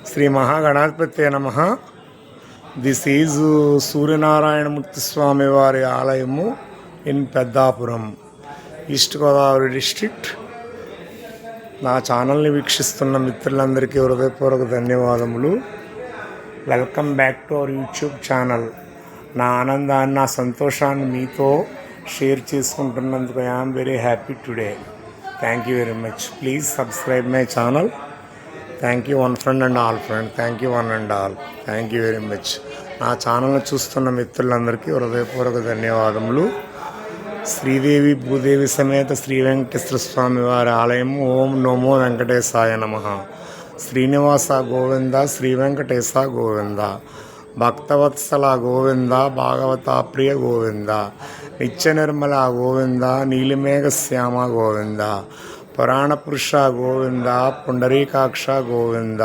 శ్రీ మహాగణాధిపతే నమః. This is Suryanarayanamurthy Swamy వారి ఆలయము in Peddapuram, east Godavari district. నా ఛానల్ని వీక్షిస్తున్న మిత్రులందరికీ హృదయపూర్వక ధన్యవాదములు. Welcome back to our YouTube channel. నా ఆనందాన్ని, నా సంతోషాన్ని మీతో షేర్ చేసుకుంటున్నందుకు I'm very happy today. Thank you very much. Please subscribe my channel. Thank you one friend and all friend. Thank you one and all. Thank you very much. నా ఛానల్ని చూస్తున్న మిత్రులందరికీ హృదయపూర్వక ధన్యవాదములు. శ్రీదేవి భూదేవి సమేత శ్రీ వెంకటేశ్వర స్వామి వారి ఆలయం. ఓం నమో వెంకటేశాయ నమః. శ్రీనివాస గోవింద, శ్రీ వెంకటేశ గోవింద, భక్తవత్సల గోవింద, భాగవత ప్రియ గోవింద, నిత్య నిర్మల గోవింద, నీలిమేఘ శ్యామ గోవింద, పురాణ పురుష గోవింద, పుండరీకాక్ష గోవింద,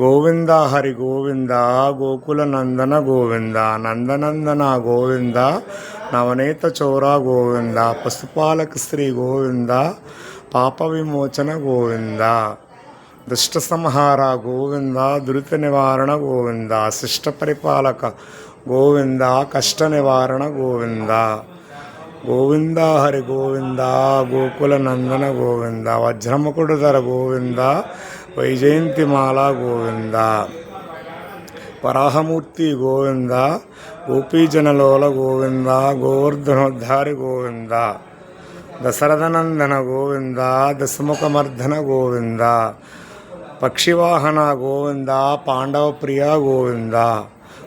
గోవింద హరి గోవింద, గోకుల నందన గోవింద, నందనందన గోవింద, నవనీత చౌర గోవింద, పశుపాలక శ్రీ గోవింద, పాప విమోచన గోవింద, దుష్ట సంహార గోవింద, దురిత నివారణ గోవింద, శిష్ట పరిపాలక గోవింద, కష్ట నివారణ గోవింద, గోవింద హరి గోవింద, గోకుల నందన గోవింద, వజ్రముకుడుధర గోవింద, వైజయంతిమాల గోవింద, వరాహమూర్తి గోవింద, గోపీజనలోల గోవింద, గోవర్ధనోద్ధారి గోవింద, దశరథనందన గోవింద, దశముఖమర్ధన గోవింద, పక్షివాహన గోవింద, పాండవ ప్రియ గోవింద,